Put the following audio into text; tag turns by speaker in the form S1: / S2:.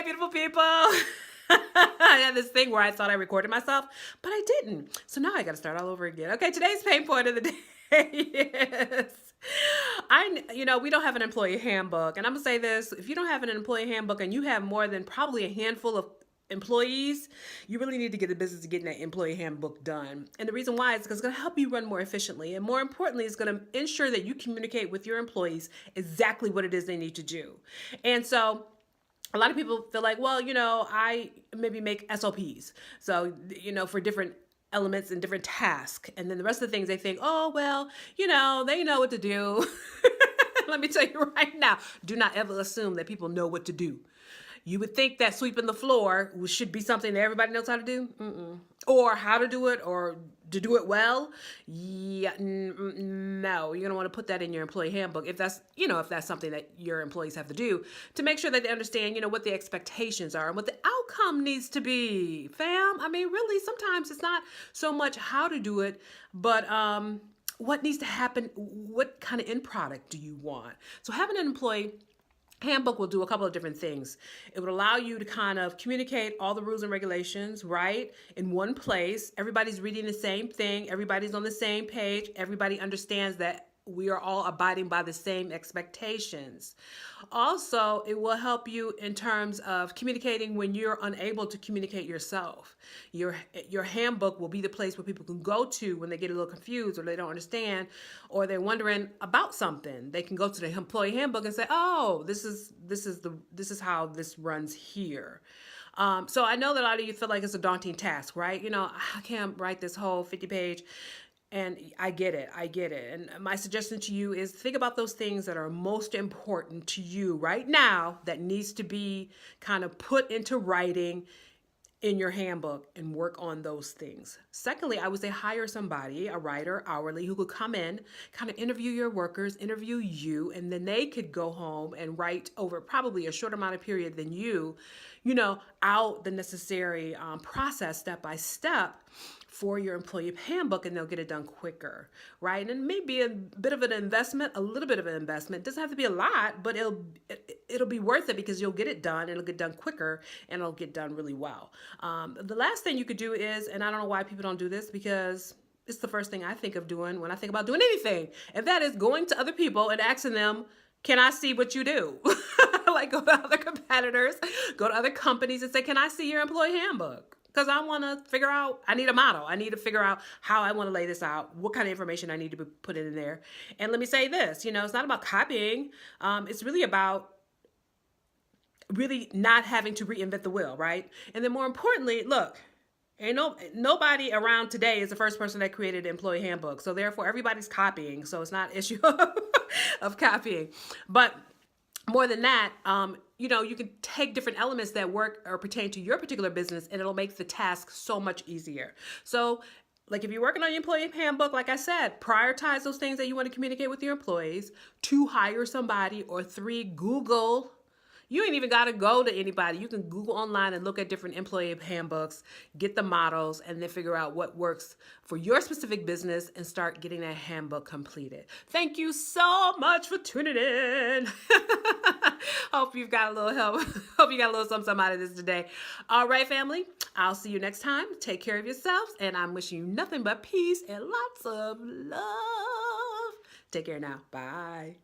S1: beautiful people. I had this thing where I thought I recorded myself, but I didn't. So now I got to start all over again. Okay, today's pain point of the day is we don't have an employee handbook. And I'm going to say this, if you don't have an employee handbook and you have more than probably a handful of employees, you really need to get the business of getting that employee handbook done. And the reason why is because it's going to help you run more efficiently. And more importantly, it's going to ensure that you communicate with your employees exactly what it is they need to do. And so a lot of people feel like, well, I maybe make SOPs. So, for different elements and different tasks. And then the rest of the things they think, oh, well, they know what to do. Let me tell you right now, do not ever assume that people know what to do. You would think that sweeping the floor should be something that everybody knows how to do. Or how to do it, or to do it well. Yeah, no, you're going to want to put that in your employee handbook if that's something that your employees have to do, to make sure that they understand, what the expectations are and what the outcome needs to be. Fam, I mean, really, sometimes it's not so much how to do it, but what needs to happen, what kind of end product do you want? So having an employee handbook will do a couple of different things. It would allow you to kind of communicate all the rules and regulations, right, in one place. Everybody's reading the same thing. Everybody's on the same page. Everybody understands that we are all abiding by the same expectations. Also, it will help you in terms of communicating when you're unable to communicate yourself. Your handbook will be the place where people can go to when they get a little confused or they don't understand or they're wondering about something. They can go to the employee handbook and say, "Oh, this is how this runs here." So I know that a lot of you feel like it's a daunting task, right? I can't write this whole 50-page. And I get it. And my suggestion to you is think about those things that are most important to you right now that needs to be kind of put into writing in your handbook and work on those things. Secondly, I would say hire somebody, a writer, hourly, who could come in, kind of interview your workers, interview you, and then they could go home and write over probably a shorter amount of period than you out the necessary process step by step for your employee handbook, and they'll get it done quicker, right? And maybe a bit of an investment, a little bit of an investment. It doesn't have to be a lot, but it'll be worth it because you'll get it done. It'll get done quicker, and it'll get done really well. The last thing you could do is, and I don't know why people don't do this because it's the first thing I think of doing when I think about doing anything, and that is going to other people and asking them, can I see what you do? Like go to other competitors, go to other companies and say, can I see your employee handbook? Because I want to figure out, I need a model. I need to figure out how I want to lay this out, what kind of information I need to put in there. And let me say this, it's not about copying. It's really about really not having to reinvent the wheel, right? And then more importantly, look, nobody around today is the first person that created an employee handbook. So therefore, everybody's copying. So it's not an issue of copying. But more than that, you can take different elements that work or pertain to your particular business, and it'll make the task so much easier. So like if you're working on your employee handbook, like I said, prioritize those things that you want to communicate with your employees. 2, hire somebody, or 3, Google. You ain't even got to go to anybody. You can Google online and look at different employee handbooks, get the models, and then figure out what works for your specific business and start getting that handbook completed. Thank you so much for tuning in. Hope you've got a little help. Hope you got a little something out of this today. All right, family. I'll see you next time. Take care of yourselves, and I'm wishing you nothing but peace and lots of love. Take care now. Bye.